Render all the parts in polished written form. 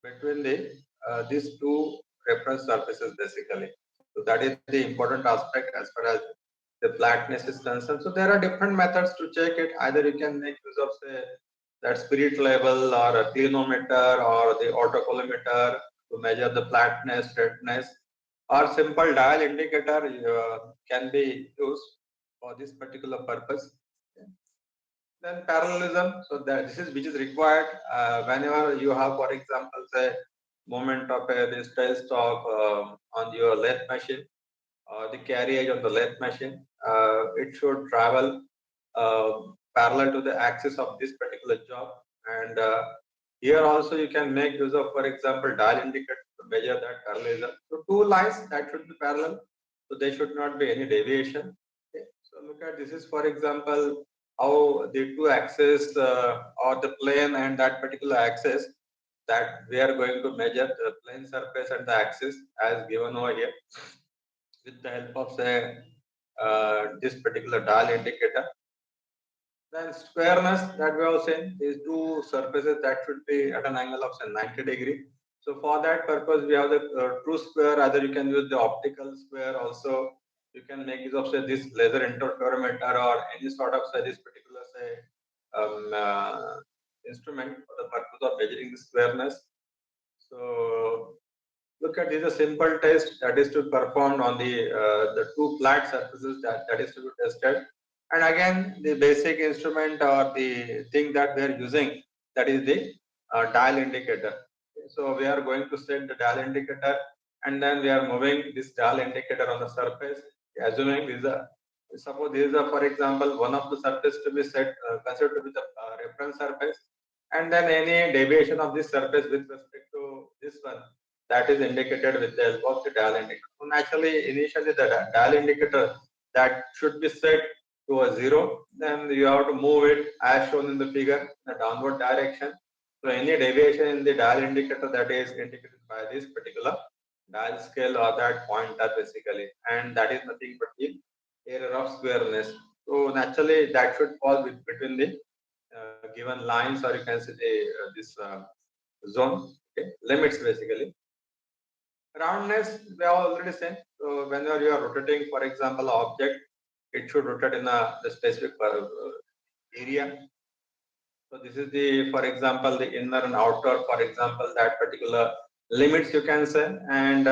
between these two reference surfaces basically. So that is the important aspect as far as the flatness is concerned. So there are different methods to check it. Either you can make use of say that spirit level or a clinometer or the autocollimeter to measure the flatness, redness, or simple dial indicator can be used for this particular purpose. Then parallelism, so that this is which is required whenever you have, for example, say movement of this tailstock on your lathe machine or the carriage on the lathe machine. It should travel uh, parallel to the axis of this particular job. And here also you can make use of, for example, dial indicator to measure that parallelism. So two lines that should be parallel, so there should not be any deviation. Okay. So look at this is, for example, how the two axes or the plane and that particular axis that we are going to measure the plane surface and the axis as given over here with the help of say this particular dial indicator. Then squareness that we have seen, these two surfaces that should be at an angle of say 90 degree. So for that purpose, we have the true square. Either you can use the optical square. Also, you can make use of say this laser interferometer or any sort of say this particular say instrument for the purpose of measuring the squareness. So look at this a simple test that is to be performed on the two flat surfaces that is to be tested. And again, the basic instrument or the thing that we are using, that is the dial indicator. So we are going to set the dial indicator, and then we are moving this dial indicator on the surface, assuming this is a suppose this is a, for example, one of the surface to be set considered to be the reference surface, and then any deviation of this surface with respect to this one, that is indicated with the help of the dial indicator. So naturally, initially the dial indicator that should be set to a zero, then you have to move it as shown in the figure in the downward direction. So any deviation in the dial indicator, that is indicated by this particular dial scale or that pointer basically, and that is nothing but the error of squareness. So naturally that should fall between the given lines, or you can say the this zone, okay, limits basically. Roundness, we have already said. So whenever you are rotating, for example, object, it should rotate in the specific area. So this is the, for example, the inner and outer, for example, that particular limits you can say. And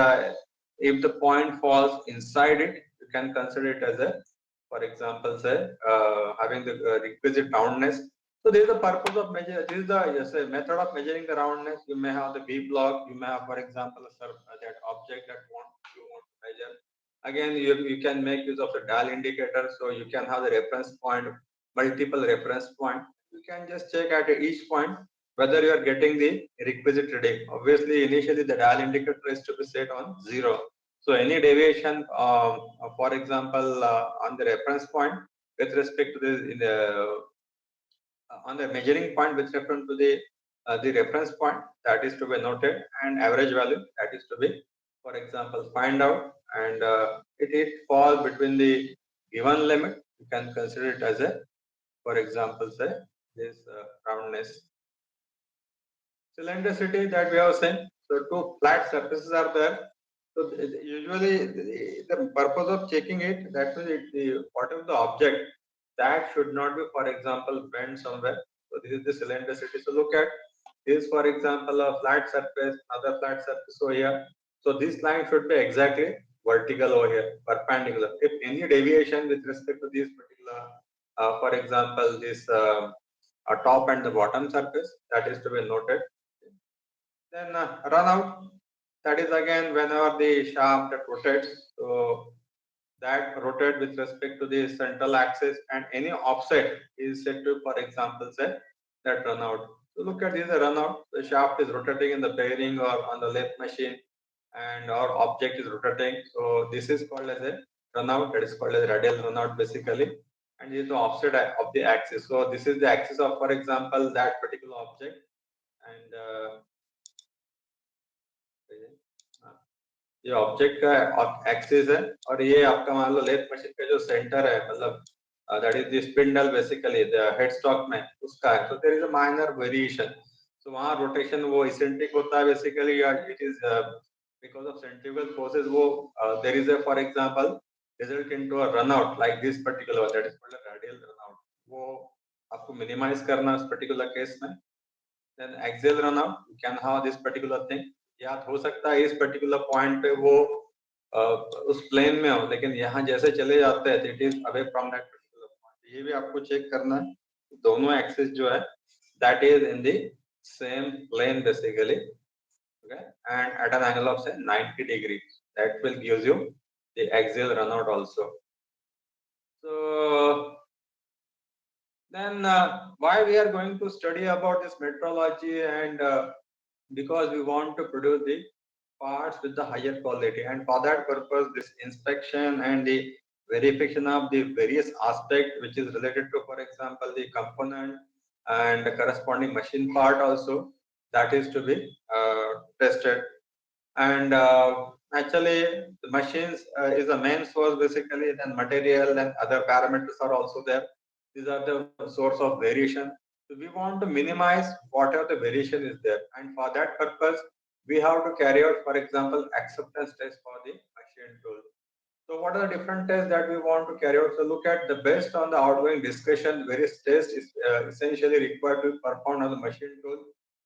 if the point falls inside it, you can consider it as a, for example, say having the requisite roundness. So this is the purpose of measure. This is the yes, a method of measuring the roundness. You may have the B block. You may have, for example, that object that you want to measure. Again, you can make use of the dial indicator. So you can have the reference point, multiple reference point. You can just check at each point whether you are getting the requisite reading. Obviously, initially the dial indicator is to be set on zero. So any deviation, for example, on the reference point with respect to on the measuring point with reference to the reference point, that is to be noted, and average value that is to be, for example, find out, and it falls between the given limit. You can consider it as a, for example, say this roundness. Cylindricity that we have seen. So two flat surfaces are there. So usually the purpose of checking it, that means whatever the object, that should not be, for example, bent somewhere. So this is the cylindricity. So look at this, for example, a flat surface, another flat surface over here. So this line should be exactly vertical over here, perpendicular. If any deviation with respect to this particular, for example, this top and the bottom surface, that is to be noted. Then run out, that is again whenever the shaft that rotates, so that rotate with respect to the central axis, and any offset is set to, for example, say that run out. So look at this run out. The shaft is rotating in the bearing or on the lathe machine, and our object is rotating. So this is called as a run out. That is called as radial run out basically, and this is the offset of the axis. So this is the axis of, for example, that particular object, and ये object का axis है और ये आपका मान लो lathe machine का जो centre है मतलब that is the spindle basically the head stock में उसका है. So there is a minor variation. So वहाँ rotation वो eccentric होता है basically, या it is because of centrifugal forces वो there is a, for example, result into a run out like this particular one, that is called a radial run out. वो आपको minimize करना उस particular case में. Then axial run out, you can have this particular thing. या हो सकता है इस particular point पे वो उस प्लेन में हो, लेकिन यहाँ जैसे चले जाते हैं it is away from that particular point. ये भी आपको चेक करना है दोनों एक्सिस जो है that is in the same plane basically, okay, and at an angle of say 90 degree. That will gives you the axial run out also. So then why we are going to study about this metrology, and because we want to produce the parts with the higher quality, and for that purpose this inspection and the verification of the various aspects which is related to, for example, the component and the corresponding machine part also, that is to be tested. And actually the machines is the main source basically, then material and other parameters are also there. These are the source of variation. So we want to minimize whatever the variation is there, and for that purpose we have to carry out, for example, acceptance test for the machine tool. So what are the different tests that we want to carry out? So look at the based on the outgoing discussion, various tests is essentially required to perform on the machine tool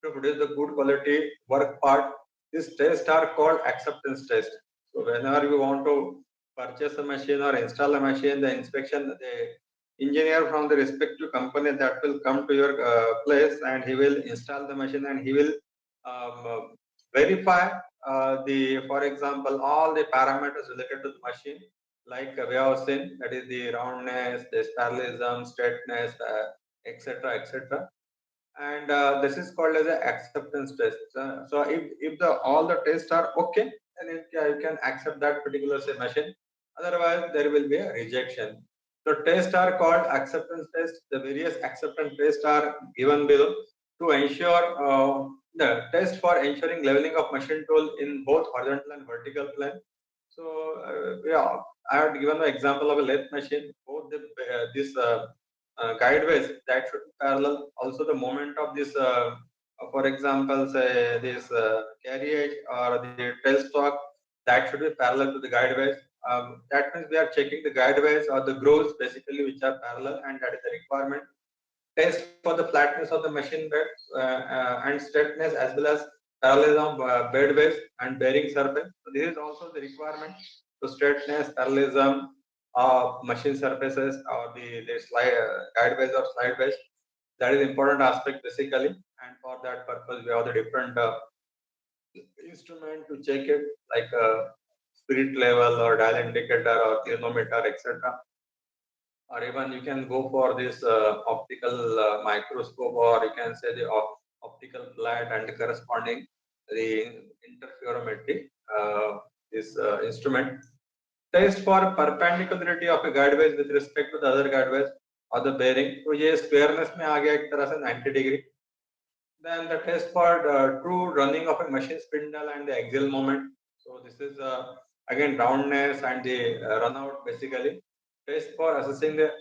to produce the good quality work part. These tests are called acceptance test. So whenever you want to purchase a machine or install a machine, the inspection, the engineer from the respective company that will come to your place, and he will install the machine, and he will verify for example, all the parameters related to the machine, like we have seen, that is the roundness, the parallelism, straightness, etc., etc. And this is called as an acceptance test. So if the all the tests are okay, then you can accept that particular say machine. Otherwise, there will be a rejection. So tests are called acceptance tests. The various acceptance tests are given below to ensure the test for ensuring leveling of machine tool in both horizontal and vertical plane. So yeah, I had given the example of a lathe machine. Both this guideways that should parallel. Also, the moment of this, for example, say this carriage or the tailstock, that should be parallel to the guideways. That means we are checking the guideways or the grooves basically which are parallel, and that is the requirement. Test for the flatness of the machine bed and straightness, as well as parallelism bed base and bearing surface. So this is also the requirement. So straightness, parallelism of machine surfaces, or the slide guideways or slideways. That is important aspect basically. And for that purpose, we have the different instrument to check it, like spirit level or dial indicator or clinometer, etc. Or even you can go for this optical microscope, or you can say the optical flat and corresponding the interferometry, this instrument. Test for perpendicularity of a guideways with respect to the other guideways or the bearing. तो ये squareness में आ गया एक तरह से 90 degree. Then the test for true running of a machine spindle and the axial moment. So this is again roundness and the runout basically. Test for assessing the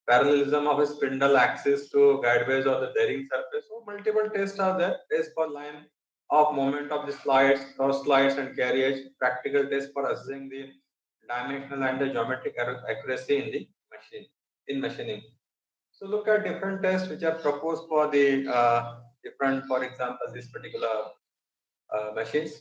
parallelism of a spindle axis to guideways or the bearing surface. So multiple tests are there. Test for line of moment of the slides, cross slides and carriage. Practical test for assessing the dimensional and the geometric accuracy in the machine, in machining. So look at different tests which are proposed for the different, for example, this particular machines.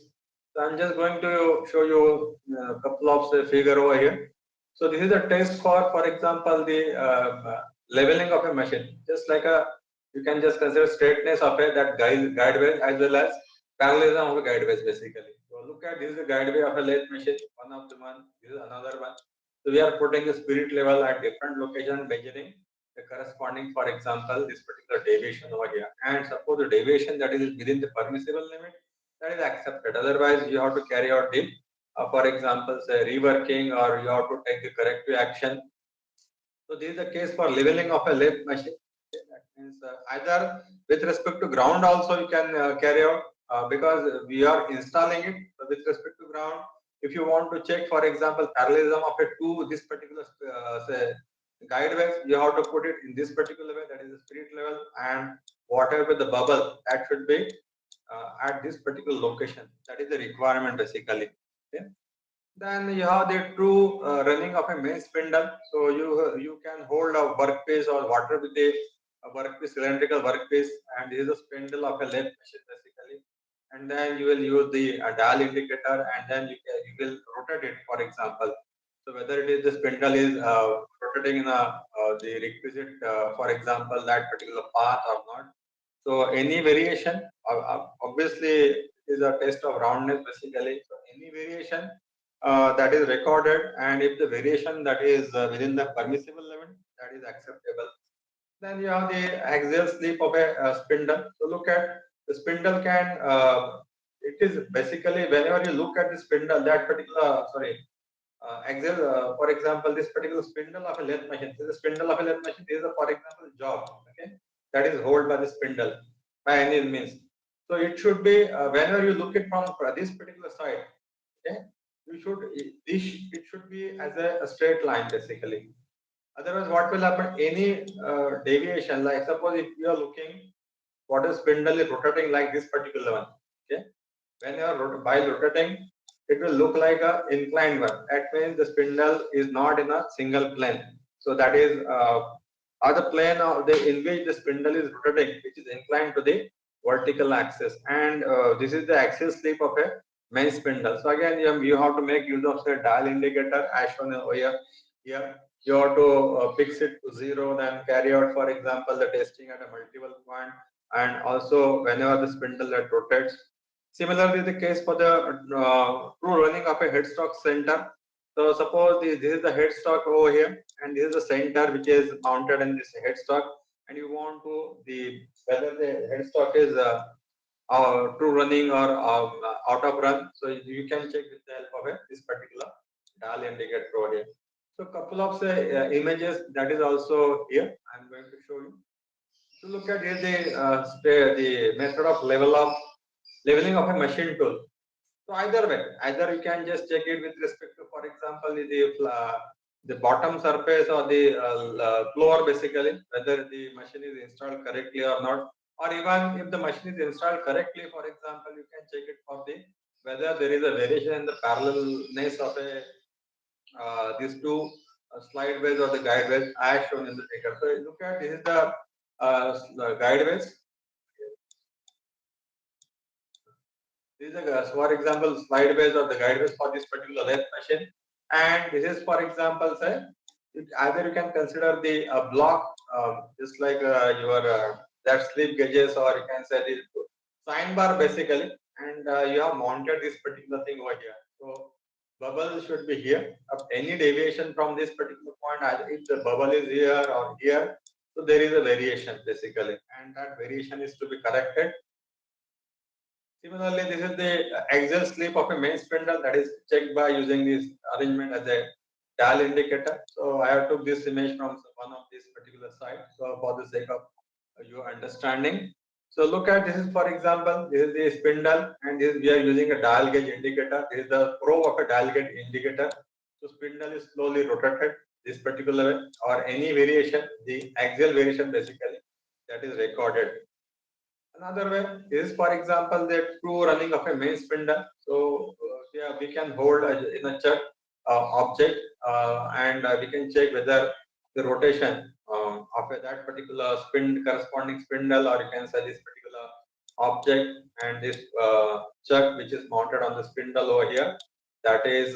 So I'm just going to show you a couple of the figure over here. So this is a test for example, the leveling of a machine. Just like a, you can just consider straightness of a that guideways as well as parallelism of a guideways basically. So look at, this is a guideway of a lathe machine, one of the one. This is another one. So we are putting the spirit level at different locations, measuring the corresponding, for example, this particular deviation over here. And suppose the deviation that is within the permissible limit, that is accepted. Otherwise, you have to carry out the, for example, say reworking, or you have to take the corrective action. So this is the case for leveling of a lathe machine. That means either with respect to ground also you can carry out, because we are installing it with respect to ground. If you want to check, for example, parallelism of a to this particular say guideways, you have to put it in this particular way, that is the spirit level. And whatever the bubble that should be at this particular location. That is the requirement basically. Okay. Then you have the true running of a main spindle. So you can hold a workpiece or whatever with the workpiece, cylindrical workpiece, and this is a spindle of a lathe machine basically. And then you will use the dial indicator, and then you will rotate it, for example. So whether it is the spindle is rotating in the requisite, for example, that particular path or not. So any variation, obviously, is a test of roundness basically. So any variation that is recorded, and if the variation that is within the permissible limit, that is acceptable. Then you have the axial slip of a spindle. So look at the spindle can. It is basically whenever you look at the spindle, that particular axial. For example, this particular spindle of a lathe machine. This is the spindle of a lathe machine. This is a, for example, job. Okay, that is held by the spindle by any means. So it should be whenever you look it from this particular side. Okay, you should it should be as a straight line basically. Otherwise, what will happen? Any deviation, like suppose if you are looking what a spindle is rotating like this particular one. Okay, when you are while rotating, it will look like a inclined one. That means the spindle is not in a single plane. So that is other plane of the in which the spindle is rotating, which is inclined to the vertical axis, and this is the axial slip of a main spindle. So again, you have to make use of the dial indicator as shown over here. Here you have to fix it to zero, then carry out, for example, the testing at a multiple point, and also whenever the spindle that rotates. Similarly, the case for the true running of a headstock center. So suppose this is the headstock over here, and this is the center which is mounted in this headstock, and you want to the whether the headstock is true running or out of run. So you can check with the help of this particular dial indicator over here. So couple of images that is also here. I'm going to show you. So look at here the method of leveling of a machine tool. So either way, either you can just check it with respect to, for example, the bottom surface or the floor, basically, whether the machine is installed correctly or not, or even if the machine is installed correctly, for example, you can check it for the whether there is a variation in the parallelness of a these two slide ways or the guide ways as shown in the figure. So look at this is the guide ways. This is for example, slide ways or the guide ways for this particular lathe machine. And this is, for example, say, either you can consider the block, just like your that slip gauges, or you can say the sign bar basically, and you have mounted this particular thing over here. So bubble should be here. Of any deviation from this particular point, either if the bubble is here or here, so there is a variation basically, and that variation is to be corrected. Similarly, this is the axial slip of a main spindle that is checked by using this arrangement as a dial indicator. So I have took this image from one of this particular site. So for the sake of your understanding. So look at this is, for example, this is the spindle, and this we are using a dial gauge indicator. This is the probe of a dial gauge indicator. So spindle is slowly rotated this particular way, or any variation, the axial variation basically, that is recorded. Another way is, for example, the true running of a main spindle. So yeah, we can hold in a check object, and we can check whether the rotation of that particular corresponding spindle, or you can say this particular object, and this chuck which is mounted on the spindle over here, that is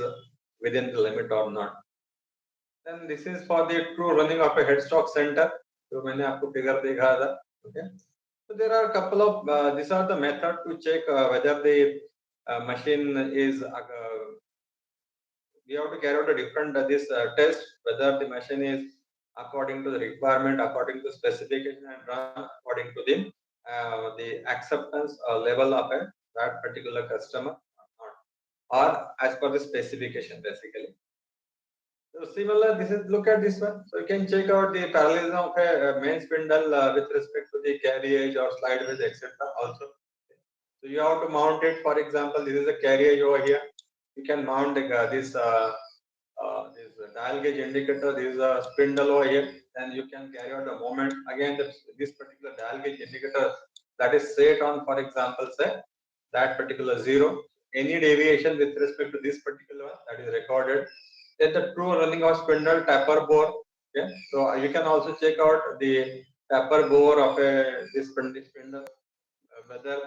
within the limit or not. Then this is for the true running of a headstock center. So मैंने आपको figure दिखा था. Okay. So there are a couple of these are the method to check whether the machine is we have to carry out a different test whether the machine is according to the requirement, according to specification, and run according to the acceptance level of that particular customer or as per the specification basically. So similar, this is look at this one. So you can check out the parallelism of a main spindle with respect to the carriage or slide wheel, etc. Also, so you have to mount it. For example, this is a carriage over here. You can mount this dial gauge indicator. This is a spindle over here. Then you can carry out the moment. Again, this particular dial gauge indicator that is set on, for example, say that particular zero. Any deviation with respect to this particular one that is recorded. Then the true running of spindle taper bore. Okay, so you can also check out the taper bore of this spindle, whether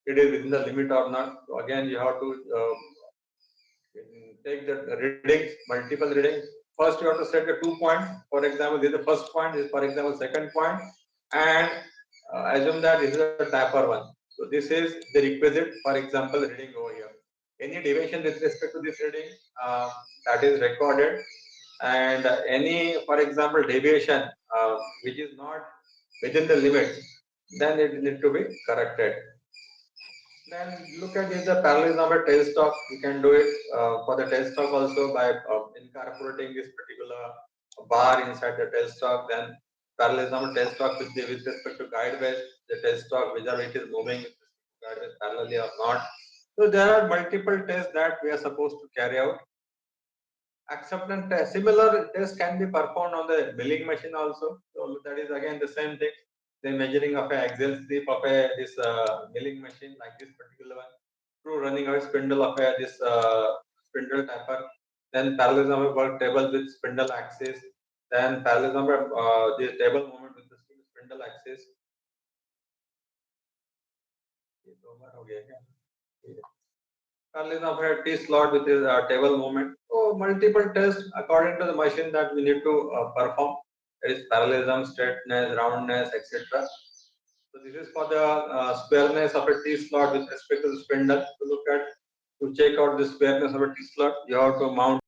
it is within the limit or not. So again, you have to take the readings, multiple readings. First, you have to set the 2 points. For example, this is the first point. This is, for example, second point, and assume that this is a tapper one. So this is the requisite, for example, reading over here. Any deviation with respect to this reading that is recorded, and any, for example, deviation which is not within the limits, then it need to be corrected. Then look at this, the parallelism of a tailstock. You can do it for the tailstock also by incorporating this particular bar inside the tailstock. Then parallelism of tailstock with respect to guide wedge, the tailstock whether it is moving with respect to guide wedge parallelly or not. So there are multiple tests that we are supposed to carry out. Acceptance test, similar test can be performed on the milling machine also. So that is again the same thing. The measuring of a axial slip of a this milling machine like this particular one. Through running of a spindle of a this spindle tapper. Then parallelism of a work table with spindle axis. Then parallelism of the table movement with the spindle axis. ये तो हमारा हो गया क्या? Parallelism of a T slot with the table movement. So multiple tests according to the machine that we need to perform. There is parallelism, straightness, roundness, etc. So this is for the squareness of a T slot with respect to the spindle. To look at, to check out the squareness of a T slot, you have to mount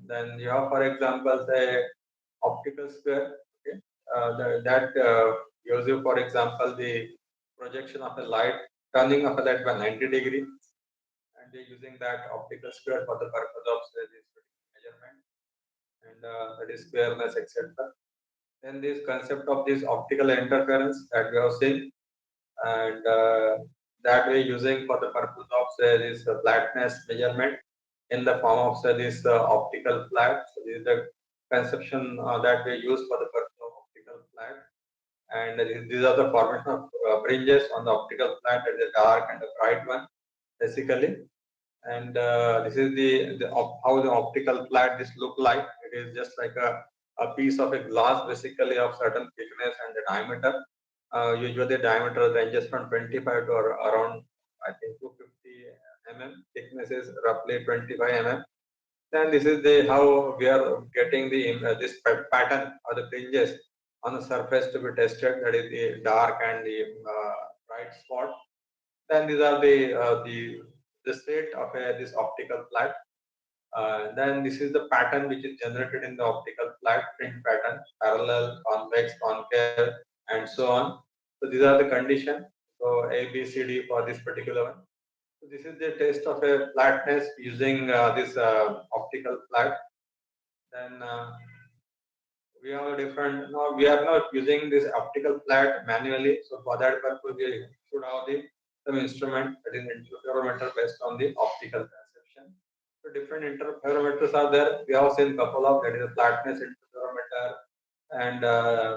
Then you have, for example, say optical square. Okay, that gives you, for example, the projection of a light, turning of a light by 90 degrees, and they're using that optical square for the purpose of say, this measurement and that is squareness, etc. Then this concept of this optical interference that we have seen, and that we using for the purpose of say this flatness measurement in the form of say this optical flat. So this is the conception that we use for the purpose of optical flat, and these are the formation of fringes on the optical flat, that is a dark and a bright one basically. And this is how the optical flat this look like. It is just like a piece of a glass basically of certain thickness and the diameter. Usually the diameter ranges from 25 to around I think 250 mm. Thickness is roughly 25 mm. Then this is the how we are getting the this pattern or the fringes on the surface to be tested. That is the dark and the bright spot. Then these are the state of this optical flat. Then this is the pattern which is generated in the optical flat fringe pattern, parallel, convex, concave, and so on. So these are the conditions. So A, B, C, D for this particular one. So this is the test of a flatness using this optical flat. Then we have a different. No, we are not using this optical flat manually. So for that purpose, we should have the some instrument that is interferometer based on the optical perception. So different interferometers are there. We have seen couple of, that is a flatness interferometer, and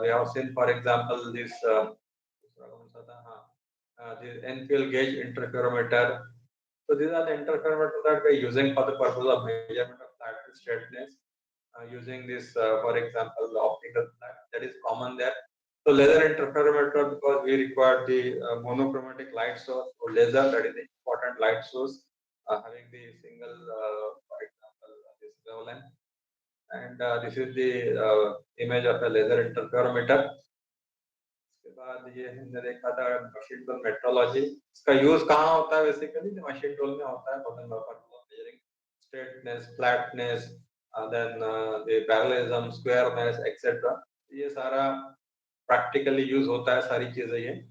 we have seen, for example, this the Enfield gauge interferometer. So these are the interferometers that we are using for the purpose of measurement of flatness, straightness, using this, for example, the optical flat that is common there. So laser interferometer, because we require the monochromatic light source, or laser, that is the important light source, having the single, for example, this wavelength. And this is the image of a laser interferometer. उसके बाद ये हमने देखा था machine tool metrology. इसका use कहाँ होता है बेसिकली? मशीन टूल में होता है, measuring straightness, flatness, then the parallelism, squareness, etc. ये सारा प्रैक्टिकली यूज होता है, सारी चीजें ये.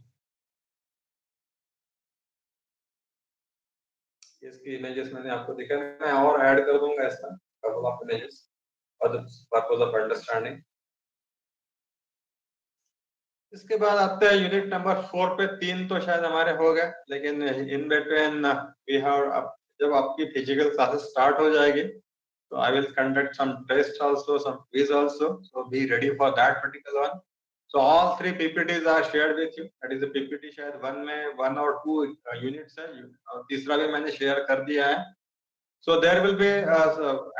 इसकी इमेजेस मैंने आपको दिखा, मैं और ऐड कर दूंगा इसका couple of images for the purpose of understanding. इसके बाद आते हैं यूनिट नंबर 4 पे. 3 तो शायद हमारे हो गए, लेकिन इन बिटवीन वी हैव, जब आपकी फिजिकल क्लासेस स्टार्ट हो जाएगी तो I will conduct some test also, some quiz also, so be ready for that particular one. So all 3 PPTs are shared with you. That is a PPT शायद 1 में 1 और 2 units है, और तीसरा भी मैंने शेयर कर दिया है. So there will be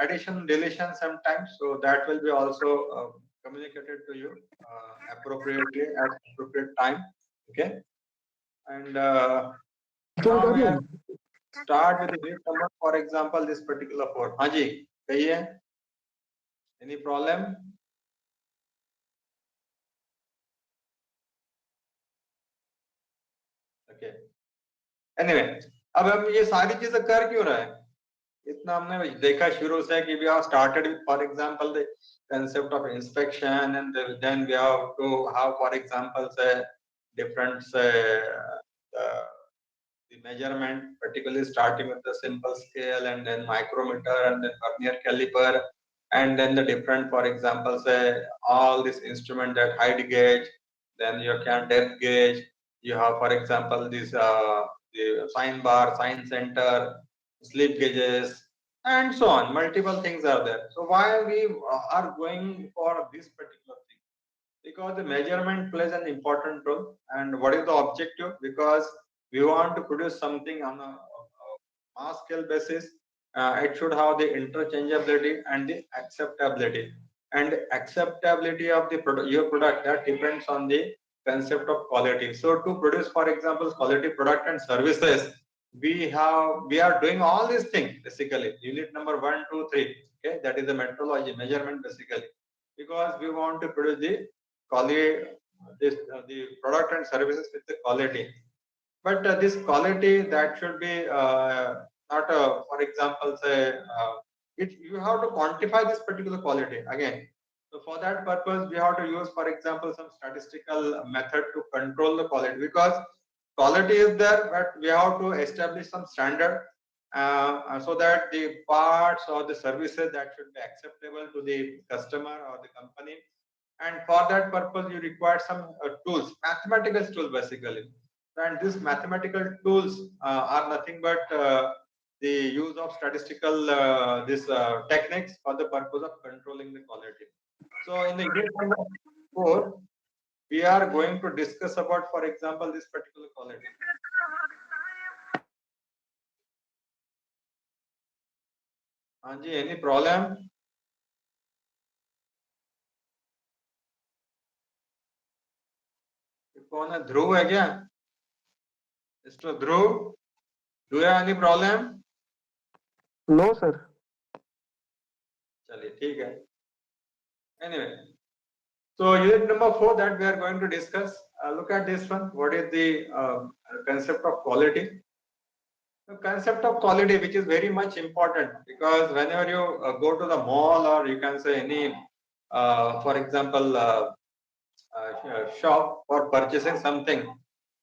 addition, deletion sometimes. So that will be also communicated to you appropriately at appropriate time. Okay. And now we have start with the unit number. For example, this particular 4. Haji, kahiye? Any problem? Okay. Anyway, अब हम ये सारी चीजें कर क्यों रहे हैं? इतना हमने देखा शुरू से कि we have started with, for example, the concept of inspection, and then we have to have, for example, say different the measurement, particularly starting with the simple scale, and then micrometer, and then vernier caliper, and then the different, for example, say all this instrument, that height gauge, then you can depth gauge, you have, for example, this the sign bar, sign center, slip gauges, and so on. Multiple things are there. So why we are going for this particular thing? Because the measurement plays an important role. And what is the objective? Because we want to produce something on a mass scale basis. It should have the interchangeability and the acceptability. And acceptability of the your product, that depends on the concept of quality. So to produce, for example, quality product and services, we are doing all these things basically. Unit number 1, 2, 3. Okay, that is the metrology, measurement basically. Because we want to produce the quality, the product and services with the quality. But this quality, that should be not, for example, say you have to quantify this particular quality again. So for that purpose, we have to use, for example, some statistical method to control the quality, because quality is there, but we have to establish some standard so that the parts or the services that should be acceptable to the customer or the company. And for that purpose, you require some tools, mathematical tools basically. And these mathematical tools are nothing but the use of statistical this techniques for the purpose of controlling the quality. So in the unit number 4, we are going to discuss about, for example, this particular quality. Anji, any problem? कौन है? ध्रुव है क्या? Mister Dhruv, do you have any problem? No sir. चलिए ठीक है. Anyway, so unit number 4 that we are going to discuss. Look at this one. What is the concept of quality? The concept of quality, which is very much important, because whenever you go to the mall, or you can say any, for example, shop for purchasing something,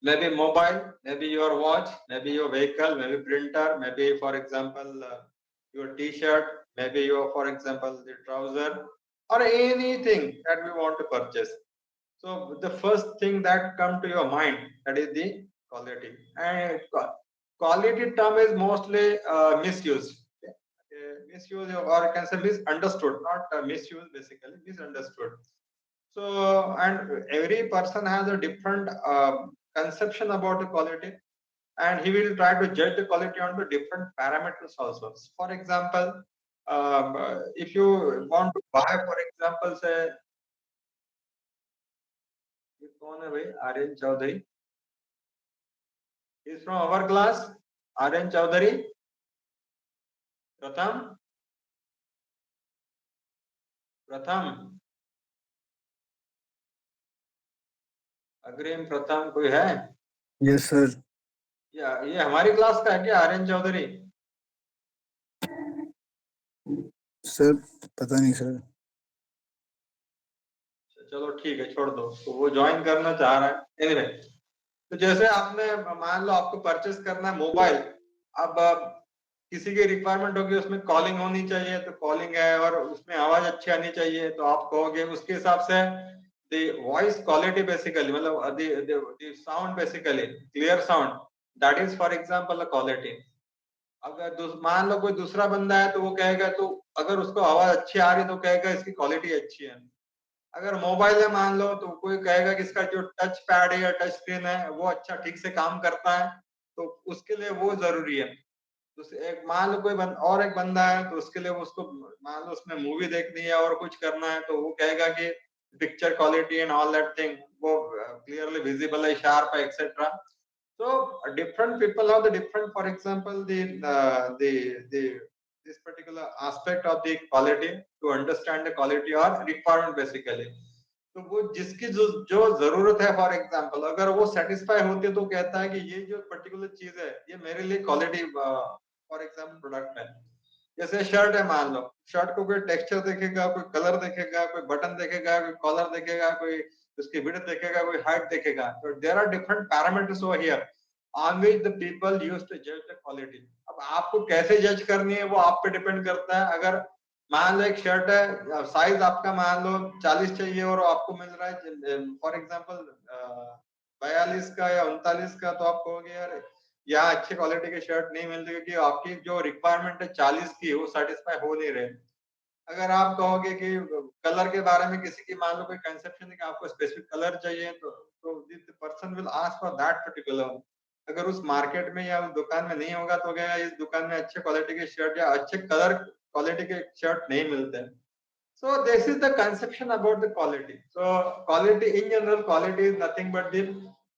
maybe mobile, maybe your watch, maybe your vehicle, maybe printer, maybe, for example, your t-shirt, maybe your, for example, the trouser, or anything that we want to purchase. So the first thing that come to your mind, that is the quality. And quality term is mostly misused. Okay? Misused, or you can say misunderstood, not misused, basically misunderstood. So, and every person has a different conception about the quality, and he will try to judge the quality on the different parameters also. For example, if you want to buy, for example, say, कौन है भाई? Aryan Chaudhary. He's from our class. Aryan Chaudhary. Pratham. Pratham. अग्रिम प्रथम कोई है? Yes sir. ये हमारी class का है क्या, आर्यन चौधरी? सर पता नहीं सर. चलो ठीक है, छोड़ दो. तो वो ज्वाइन करना चाह रहा है. एनीवे, तो जैसे आपने मान लो आपको परचेस करना है मोबाइल. अब किसी की रिक्वायरमेंट होगी, उसमें कॉलिंग होनी चाहिए, तो कॉलिंग है, और उसमें आवाज अच्छी आनी चाहिए, तो आप कहोगे उसके हिसाब से the voice quality basically, मतलब the sound basically, clear sound, that is for example the quality. अगर मान लो कोई दूसरा बंदा है, तो वो कहेगा, तो अगर उसको आवाज अच्छी आ रही है तो कहेगा इसकी क्वालिटी अच्छी है. अगर मोबाइल है मान लो, तो कोई कहेगा कि इसका जो टच पैड है या टच स्क्रीन है वो अच्छा ठीक से काम करता है, तो उसके लिए वो जरूरी है. तो एक मान लो और एक बंदा है, तो उसके लिए उसको मान लो उसमें मूवी देखनी है और कुछ करना है, तो वो कहेगा कि picture quality and all that thing, वो क्लियरली विजिबल है, शार्प है, etcetera. So different people have the different, for example, the this particular aspect of the quality, to understand the quality or requirement basically. तो वो जिसकी जो जरूरत है, for example अगर वो सेटिस्फाई होती है, तो कहता है कि ये जो पर्टिकुलर चीज है ये मेरे लिए क्वालिटी, फॉर एग्जांपल प्रोडक्ट है. जैसे शर्ट है, मान लो शर्ट को कोई टेक्सचर देखेगा, कोई कलर देखेगा, कोई बटन देखेगा, कोई कॉलर देखेगा, कोई उसकी विड्थ देखेगा, कोई हाइट देखेगा. तो there are different parameters over here on which the people used to judge the quality. अब आपको कैसे जज करनी है वो आप पे डिपेंड करता है. अगर मान लो एक शर्ट है, साइज आपका मान लो 40 चाहिए और आपको मिल रहा है फॉर एग्जांपल 42 का या 39 का, तो आप कहोगे यार यहाँ अच्छी क्वालिटी की शर्ट नहीं मिलती, क्योंकि आपकी जो रिक्वायरमेंट है 40 की, वो सेटिस्फाई हो नहीं रहे. अगर आप कहोगे कि कलर के बारे में किसी की मान लो कोई कंसेप्शन है कि आपको स्पेसिफिक कलर चाहिए, तो the person will ask for that particular. अगर उस मार्केट में या उस दुकान में नहीं होगा, तो क्या इस दुकान में अच्छे क्वालिटी की शर्ट या अच्छे कलर क्वालिटी के शर्ट नहीं मिलते हैं. So this is the conception about the quality. So quality in general, quality is nothing but the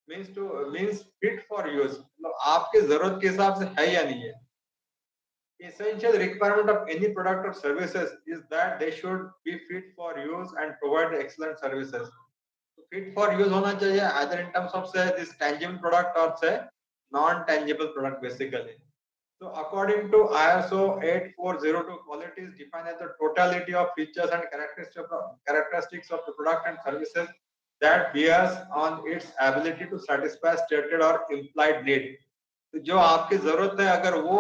means fit for use. मतलब आपके जरूरत के हिसाब से है या नहीं है. Essential requirement of any product or services is that they should be fit for use and provide excellent services. So fit for use होना चाहिए, either in terms of say this tangible product or say non tangible product basically. So according to ISO 8402, quality is defined as the totality of features and characteristics of the product and services that bears on its ability to satisfy stated or implied need. तो जो आपकी जरूरत है अगर वो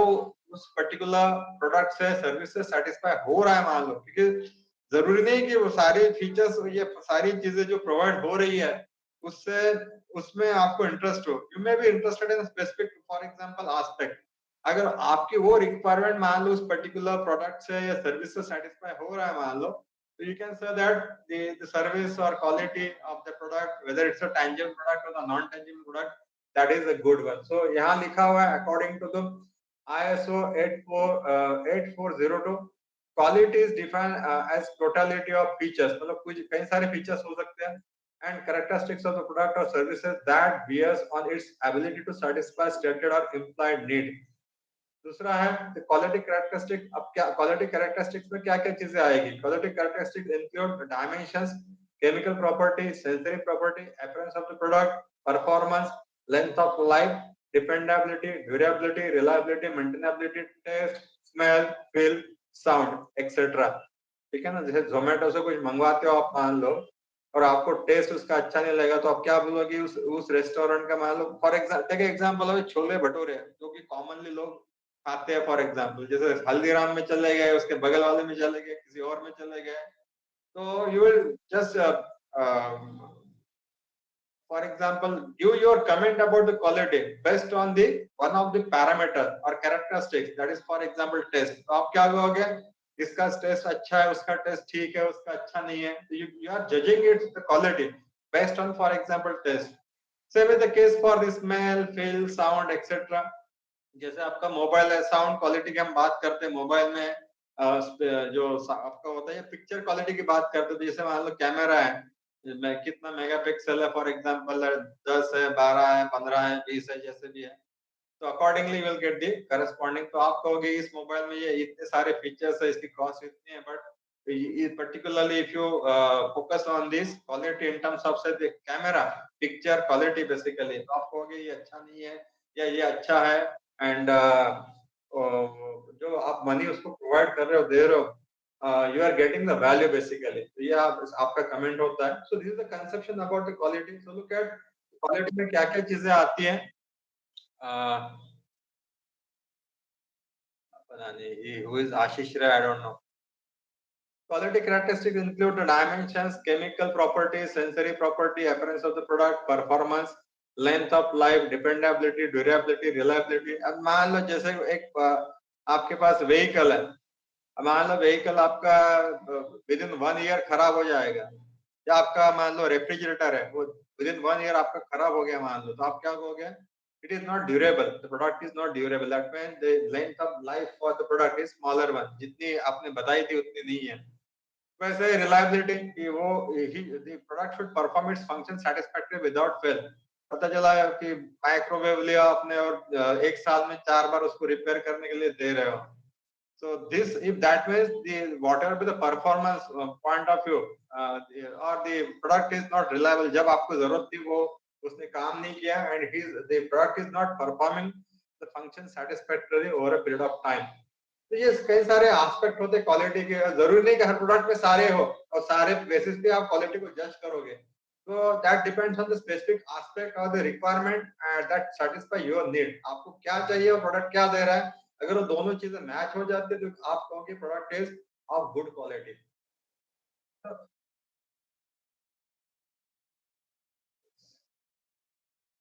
उस particular product से service से सेटिस्फाई हो रहा है मान लो, क्योंकि जरूरी नहीं कि वो सारी फीचर्स ये सारी चीजें जो प्रोवाइड हो रही है उससे उसमें आपको इंटरेस्ट हो, you may be interested in specific for example aspect. अगर आपकी वो रिक्वायरमेंट मान लो उस पर्टिकुलर प्रोडक्ट से या सर्विस से सेटिस्फाई हो रहा है मान लो, तो you can say that the service or quality of the product, whether it's a tangible product or the non tangible product, that is a good one. So यहाँ लिखा हुआ है according to the ISO 8402, quality is defined as totality of features, मतलब कुछ कई सारे features हो सकते हैं, and characteristics of the product or services that bears on its ability to satisfy stated or implied need. दूसरा है क्वालिटी कैरेक्टरिस्टिक। अब क्या क्वालिटी कैरेक्टरिस्टिक्स में क्या क्या चीजें आएगी? Quality characteristics include dimensions, chemical property, sensory property, appearance of the product, performance, length of life, dependability, durability, reliability, maintainability, taste, smell, feel, sound etcetera. ठीक है ना, जैसे जोमेटो से कुछ मंगवाते हो आप मान लो और आपको टेस्ट उसका अच्छा नहीं लगेगा तो आप क्या बोलोगे उस रेस्टोरेंट का, मान लो फॉर एग्जांपल है छोले भटूरे जो कि कॉमनली लोग खाते हैं, फॉर एग्जांपल जैसे हल्दीराम में चले गए, उसके बगल वाले में चले गए, किसी और में चले गए, तो you will just for example give your comment about the quality based on the one of the parameter or characteristics, that is for example taste। तो आप क्या कहोगे, इसका टेस्ट अच्छा है, उसका टेस्ट ठीक है, उसका अच्छा नहीं है, तो you are judging its the quality based on for example taste। same is the case for the smell, feel, sound etc। जैसे आपका मोबाइल है, साउंड क्वालिटी की हम बात करते हैं मोबाइल में, जो आपका होता है पिक्चर क्वालिटी की बात करते हैं, तो जैसे मान लो कैमरा है, कितना मेगापिक्सल है, फॉर एग्जांपल 10 है, 12 है, 15 है, 20 है, जैसे भी है, तो accordingly will get the corresponding. तो आप कहोगे इस मोबाइल में ये इतने सारे फीचर्स है, इसकी कॉस्ट इतनी है, but particularly if you focus on this quality in terms of say the camera picture quality basically, तो आप कहोगे ये अच्छा नहीं है या ये अच्छा है, एंड जो आप मनी उसको प्रोवाइड कर रहे हो, दे रहे हो, you are getting the value basically. तो ये आपका कमेंट होता है। So this is the conception about the quality. So look at quality में क्या क्या चीजें आती हैं। पता नहीं हु इज आशीष रे, I don't know. Quality characteristics include the dimensions, chemical properties, sensory property, appearance of the product, performance, length of life, dependability, durability, reliability। अब मान लो जैसे एक आपके पास व्हीकल है, मान लो व्हीकल आपका विद इन 1 ईयर खराब हो जाएगा, या आपका मान लो रेफ्रिजरेटर है वो विद इन 1 ईयर आपका खराब हो गया मान लो, तो आप क्या कहोगे, it is not durable, the product is not durable, that means the length of life for the product is smaller one, जितनी आपने बताई थी उतनी नहीं है। वैसे रिलायबिलिटी कि वो the product should perform its function satisfactorily without fail। पता चला कि माइक्रोवेव लिया आपने और 1 साल में 4 बार उसको रिपेयर करने के लिए दे रहे हो, so this if that means the whatever be the performance point of view or the product is not reliable, जब आपको जरूरत थी वो उसने काम नहीं किया and the product is not performing the function satisfactorily over a period of time। तो ये कई सारे एस्पेक्ट होते हैं क्वालिटी के, जरूरी नहीं कि हर प्रोडक्ट में सारे हो और सारे बेसिस पे आप क्वालिटी को जज करोगे, तो that depends on the specific aspect और the requirement that satisfy your need. आपको क्या चाहिए और प्रोडक्ट क्या दे रहा है, अगर वो दोनों चीजें मैच हो जाती है तो आप कहोगे product is of good quality.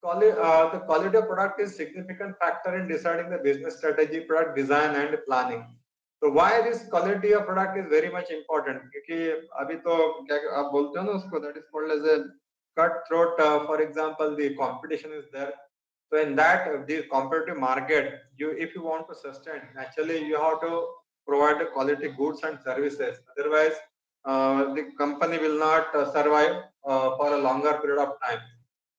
The quality of product is significant factor in deciding the business strategy, product design and planning। तो why this quality of product is very much important, क्योंकि अभी तो क्या आप बोलते हो ना उसको, that is called as a cut throat, for example the competition is there, so in that the competitive market, you if you want to sustain, actually you have to provide the quality goods and services, otherwise the company will not survive for a longer period of time।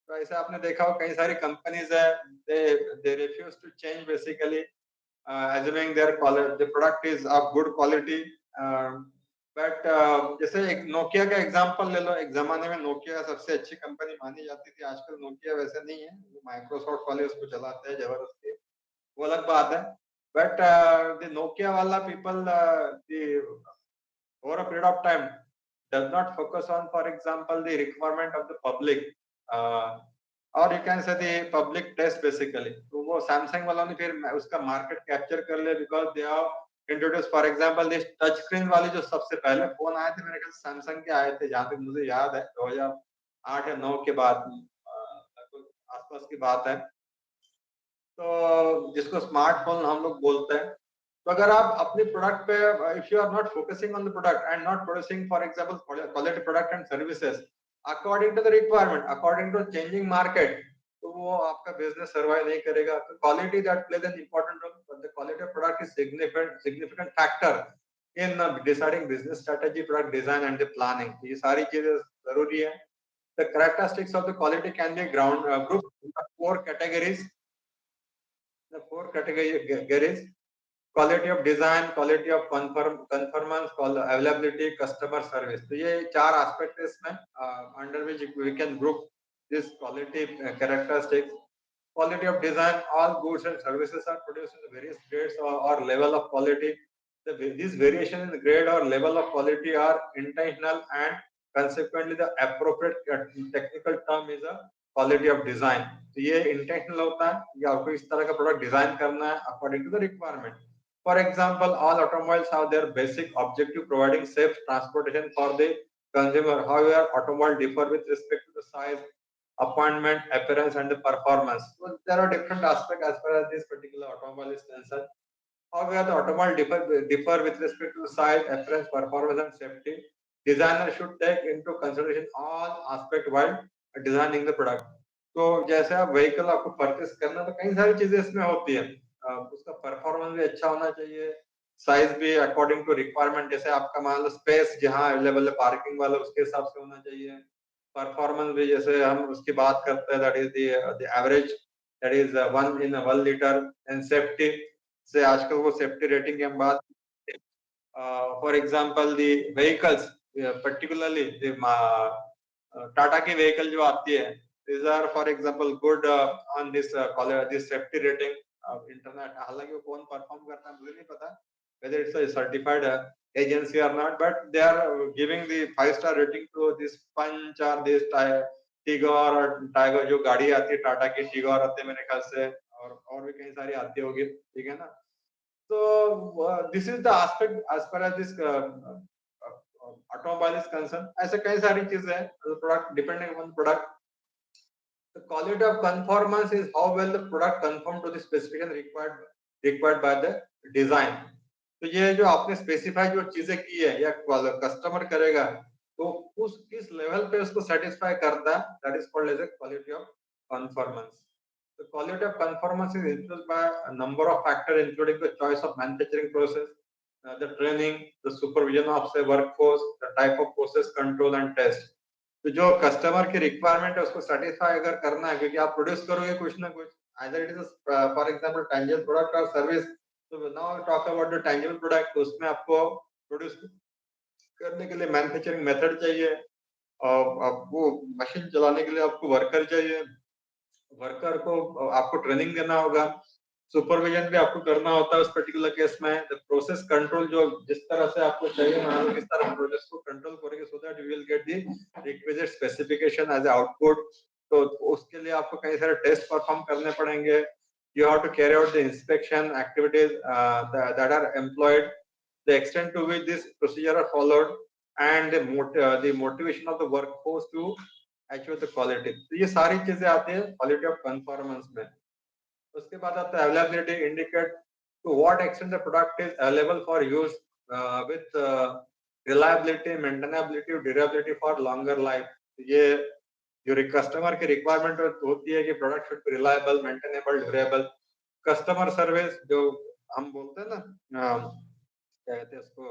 तो ऐसे आपने देखा हो कई सारी companies है, they refuse to change basically, assuming their quality the product is of good quality, but जैसे एक नोकिया का एग्जांपल ले लो, एक जमाने में नोकिया सबसे अच्छी कंपनी मानी जाती थी, आजकल नोकिया वैसे नहीं है, माइक्रोसॉफ्ट वाले उसको चलाते हैं जबरदस्ती, वो अलग बात है। but the Nokia wala people, the over a period of time does not focus on, for example, the requirement of the public, uh, or you can say the public test basically. तो वो Samsung वालों ने फिर उसका market capture कर लिया because they have introduced, for example, this touch screen वाले जो सबसे पहले फोन आए थे मेरे ख्याल Samsung के आए थे, जहाँ तक मुझे याद है 2008 या 9 के बाद, आसपास की बात है, तो जिसको स्मार्टफोन हम लोग बोलते हैं। तो अगर आप अपने प्रोडक्ट पे, if you are not focusing on the product and not producing for example quality product and services according to the requirement, according to changing market, तो वो आपका बिजनेस सर्वाइव नहीं करेगा। तो quality that plays an important role, but the quality of product is significant factor in deciding business strategy, product design and the planning. ये सारी चीजें जरूरी है। The characteristics of the quality can be ground grouped into four categories. The four categories: quality of design, quality of conformance, availability, customer service. तो ये चार aspect है इसमें, under which we can group this quality characteristics. Quality of design: all goods and services are produced in various grades or level of quality. These variation in the grade or level of quality are intentional, and consequently the appropriate technical term is a quality of design. तो ये intentional होता है कि आपको इस तरह का product design करना है according to the requirement. For example, all automobiles have their basic objective providing safe transportation for the consumer. However, automobiles differ with respect to the size, appointment, appearance, and the performance. So there are different aspects as far as this particular automobile is concerned. However, the automobile differ with respect to size, appearance, performance, and safety. Designer should take into consideration all aspects while designing the product. तो जैसे आप vehicle आपको purchase करना, तो कई सारी चीजें इसमें होती है। उसका परफॉर्मेंस भी अच्छा होना चाहिए, साइज भी अकॉर्डिंग टू रिक्वायरमेंट, जैसे आपका मान लो स्पेस जहाँ अवेलेबल है पार्किंग वाला उसके हिसाब से होना चाहिए। परफॉर्मेंस भी जैसे हम उसकी बात करते हैं, that is the average, that is 1 litre, and safety से आजकल वो सेफ्टी रेटिंग की हम बात, for example the vehicles, particularly Tata की व्हीकल जो आती है, these are for example good on this safety rating internet. हालांकि वो कौन परफॉर्म करता है मुझे नहीं पता, whether it's a certified agency or not, but they are giving the 5-star rating to this Punch or this Tigor और टाइगर, जो गाड़ी आती है टाटा की टिगोर आती है मेरे ख्याल से, और भी कई सारी आती होगी, ठीक है ना। So this is the aspect as far as this automobile is concerned. ऐसे कई सारी चीजें हैं, product depending on product. The quality of conformance is how well the product conform to the specification required by the design. तो ये जो आपने specify जो चीजें की है या कस्टमर करेगा, तो उस किस लेवल पे उसको सेटिस्फाई करता है, that is called as a quality of conformance. The quality of conformance is influenced by a number of factors, including the choice of manufacturing process, the training, the supervision of say workforce, the type of process control and test. तो जो customer की requirement है उसको satisfy अगर करना है, क्योंकि आप प्रोड्यूस करोगे कुछ ना कुछ, either it is for example tangible product और सर्विस। तो now talk about the tangible product, तो उसमें आपको प्रोड्यूस करने के लिए मैन्युफैक्चरिंग मेथड चाहिए, और आपको मशीन चलाने के लिए आपको वर्कर चाहिए, वर्कर को आपको ट्रेनिंग देना होगा, सुपरविजन भी आपको करना होता है उस पर्टिकुलर केस में। द प्रोसेस कंट्रोल, जो जिस तरह से आपको चाहिए मान लो किस तरह प्रोसेस को कंट्रोल करेंगे, so that you will get the requisite specification as output. तो उसके लिए आपको कई सारे टेस्ट परफॉर्म करने पड़ेंगे। You have to carry out the inspection activities that are employed, the extent to which this procedure are followed, and the motivation of the workforce to achieve the quality. तो ये सारी चीजें आती है quality of conformance में। उसके बाद आता है availability, indicate to what extent the product is available for use with reliability, maintainability, durability for longer life. ये जो कस्टमर की रिक्वायरमेंट होती है कि product should be reliable, maintainable, durable. Customer service जो हम बोलते हैं ना, क्या कहते हैं उसको,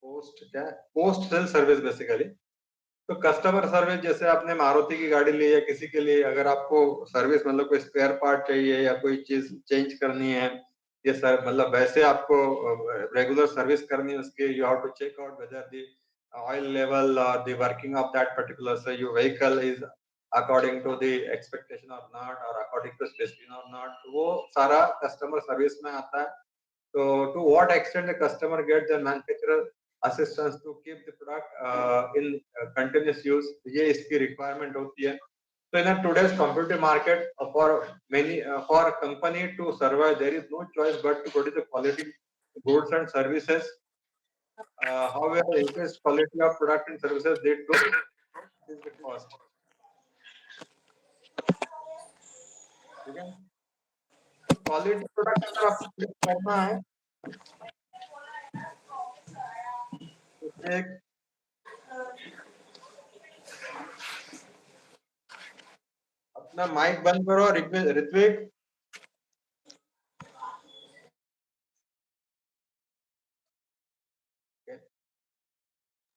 पोस्ट क्या पोस्ट सेल सर्विस बेसिकली। तो कस्टमर सर्विस, जैसे आपने मारुति की गाड़ी ली है, किसी के लिए अगर आपको सर्विस मतलब कोई स्पेयर पार्ट चाहिए या कोई चीज चेंज करनी है, ये सर मतलब वैसे आपको रेगुलर सर्विस करनी है उसके, you have to check out whether the oil level और the working of that particular say your vehicle is according to the expectation or not, or according to specification or not, वो सारा customer service में आता है. So to what extent the customer gets the manufacturer assistance to keep the product in continuous use, ये इसकी requirement होती है. So in a today's competitive market, for many for a company to survive, there is no choice but to produce the quality goods and services. However, increased quality of product and services lead to increase the cost. ठीक है. तो quality product अगर आपको produce करना है तो एक अपना माइक बंद करो Ritwik.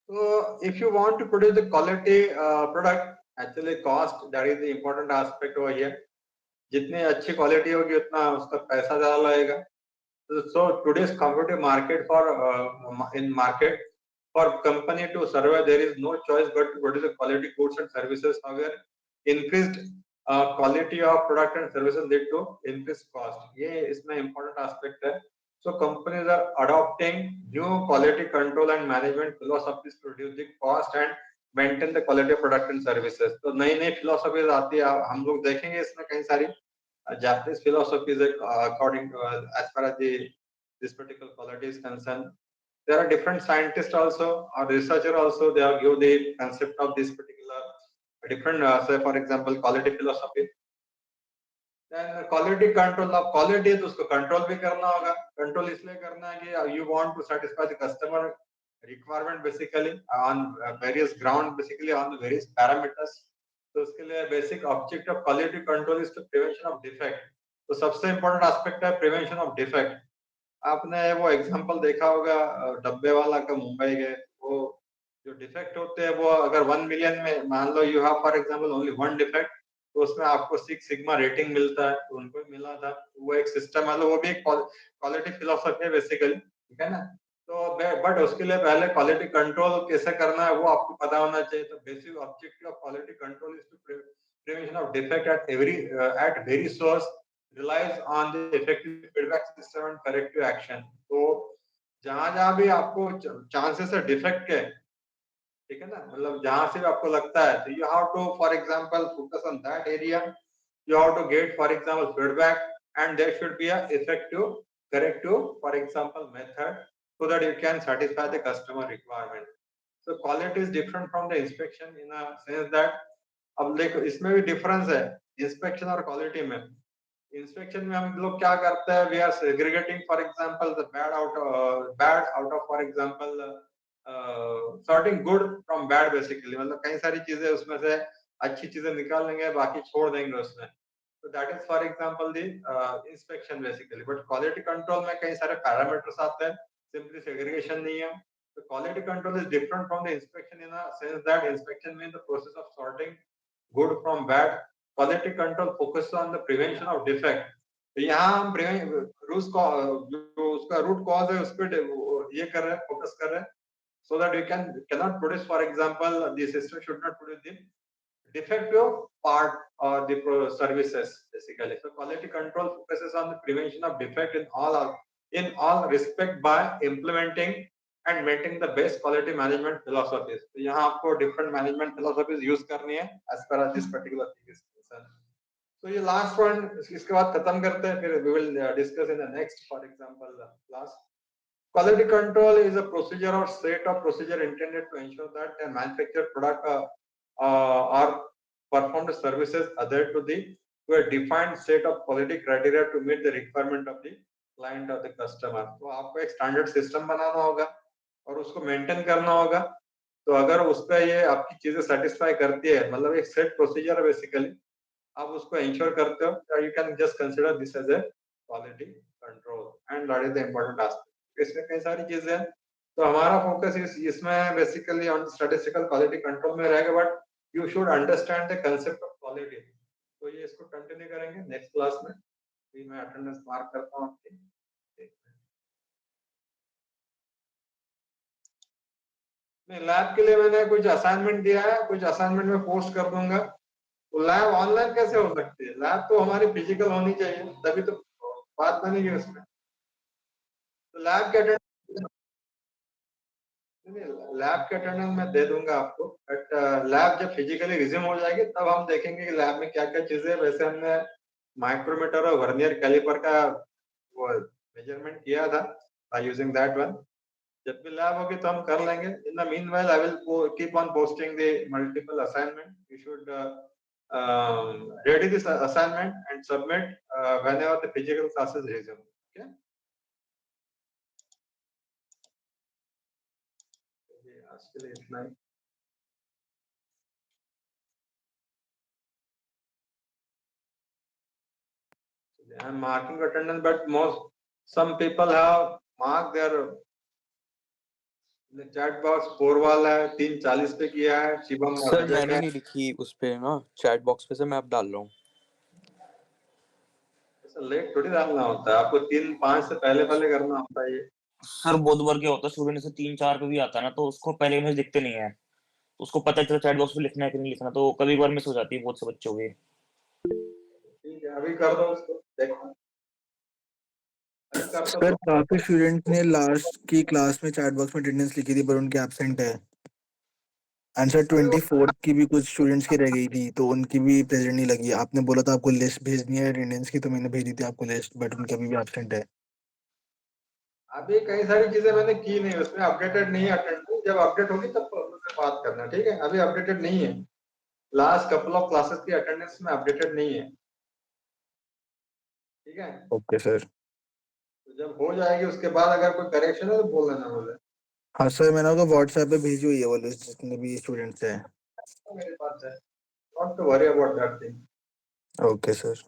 So if you want to produce the quality product, actually cost, that is the important aspect over here. जितनी अच्छी क्वालिटी होगी उतना उसका पैसा ज्यादा लगेगा. So today's competitive market for in market for company to survive, there is no choice but to produce the quality goods and services. However, increased quality of product and services lead to increased cost. ये इसमें important aspect है. So companies are adopting new quality control and management philosophies to reduce the cost and maintain the quality of product and services. तो नई नई philosophies आती है. हम लोग देखेंगे इसमें कई सारी Japanese philosophies according to as far as the this particular quality is concerned. There are different scientists also or researcher also. They are give the concept of this particular different say for example quality philosophy. Then quality control of quality है तो उसको control भी करना होगा. Control इसलिए करना है कि you want to satisfy the customer requirement basically on various ground, basically on the various parameters. तो उसके लिए basic object of quality control is to prevention of defect. तो सबसे important aspect है prevention of defect. आपने वो example देखा होगा डब्बे वाला का मुंबई के वो जो डिफेक्ट होते हैं वो अगर 1 मिलियन में मान लो you have for example only one defect तो उसमें आपको 6 सिग्मा रेटिंग मिलता है. तो उनको मिला था वो एक सिस्टम है. वो भी एक क्वालिटी फिलोसफी है बेसिकली. ठीक है ना. तो बट उसके लिए पहले क्वालिटी कंट्रोल कैसे करना है वो आपको पता होना चाहिए. तो basic objective of quality control is to prevention of defect at very source relies on the effective feedback system and corrective action. तो जहां भी आपको चांसेस है डिफेक्ट के, ठीक है ना, मतलब जहां से भी आपको लगता है तो you have to for example focus on that area. You have to get for example feedback and there should be a effective corrective for example method so that you can satisfy the customer requirement. So quality is different from the inspection in a sense that अब देखो इसमें भी difference है inspection और quality में. Inspection में हम लोग क्या करते हैं we are segregating for example the bad out of for example sorting good from bad basically. मतलब कई सारी चीजें उसमें से अच्छी चीजें निकाल लेंगे बाकी छोड़ देंगे उसमें. So that is for example the inspection basically. But quality control में कई सारे parameters आते हैं. Simply segregation नहीं है. So quality control is different from the inspection in a sense that inspection means the process of sorting good from bad. Quality control focuses on the prevention of defect. तो यहाँ हम root जो उसका root cause है उस पर ये कर रहे हैं फोकस कर रहे हैं. So that you cannot produce for example the system should not produce the defective part or the services basically. So quality control focuses on the prevention of defect in all respect by implementing and maintaining the best quality management philosophies. तो यहाँ आपको different management philosophies use करनी है as per this particular thing is concerned. So ये last one इसके बाद खत्म करते हैं फिर we will discuss in the next for example class. Quality control is a procedure or set of procedure intended to ensure that a manufactured product or performed services adhere to a defined set of quality criteria to meet the requirement of the client or the customer. तो आपको एक standard system बनाना होगा और उसको maintain करना होगा. तो अगर उस पे ये आपकी चीजें satisfy करती है मतलब एक set procedure है basically. आप उसको ensure करते हो you can just consider this as a quality control and that is the important aspect. इसमें कई सारी चीजें हैं. तो हमारा फोकस इसमें basically on statistical quality control में रहेगा but you should understand the concept of quality. तो ये इसको कंटिन्यू करेंगे नेक्स्ट क्लास में. भी मैं अटेंडेंस मार्क करता हूं आपकी. नहीं लैब के लिए मैंने कुछ असाइनमेंट दिया है कुछ असाइनमेंट में पोस्ट कर दूंगा. लैब ऑनलाइन कैसे हो सकती है? लैब तो हमारी फिजिकल होनी चाहिए, तभी तो बात बनेगी उसमें। तो लैब के अटेंडेंस, लैब के अटेंडेंस मैं दे दूंगा आपको, बट लैब जब फिजिकली रिज्यूम हो जाएगी तब हम देखेंगे कि लैब में क्या क्या चीजें हैं। वैसे हमने माइक्रोमीटर और वर्नियर कैलिपर का वो मेजरमेंट किया था बाय यूजिंग दैट वन। जब भी लैब होगी तो हम कर लेंगे। In the meanwhile I will keep on posting the multiple assignment. You should ready this assignment and submit whenever the physical classes resume. Okay, ये आज के लिए इतना ही। I am marking attendance, but some people have marked their chat box 4 वाला है, 3:40 पे किया है। शिवम सर रजक मैंने है। नहीं लिखी उस पे ना चैट बॉक्स पे, से मैं अब डाल रहा हूँ। ऐसा लेट थोड़ी डालना होता है, आपको 3-5 से पहले पहले करना होता है ये। सर बहुत बार क्या होता है, स्टूडेंट से 3-4 पे भी आता है ना, तो उसको पहले इमेज दिखते नहीं है, तो उसको पता चलता चैट बॉक्स में लिखना है कि नहीं लिखना, तो कभी बार मिस हो जाती है बहुत से बच्चों की। ठीक है, अभी कर दो उसको, देखो अभी कर सर दो। काफी स्टूडेंट ने लास्ट की क्लास में चैट बॉक्स में अटेंडेंस लिखी थी पर उनके एब्सेंट है। आंसर अभी वो 24 की भी कुछ स्टूडेंट्स की रह गई थी तो उनकी भी प्रेजेंट नहीं लगी। आपने बोला था आपको लिस्ट भेजनी है अटेंडेंस की, तो मैंने भेजी थी आपको लिस्ट, बट उनके अभी भी एब्सेंट है। अभी कई सारी चीजें मैंने की नहीं, उसमें अपडेटेड नहीं है अटेंडेंस। जब अपडेट होगी तब उससे बात करना, ठीक है? अभी अपडेटेड नहीं है, लास्ट कपल ऑफ क्लासेस की अटेंडेंस में अपडेटेड नहीं है, ठीक है? Okay sir. तो जब हो जाएगी उसके बाद अगर कोई करेक्शन है तो बोल देना मुझे। हाँ सर, मैंने आपको व्हाट्सएप पे भेजी हुई है वो लिस्ट जितने भी स्टूडेंट्स हैं। मेरे पास है, not to worry about that thing. Okay sir.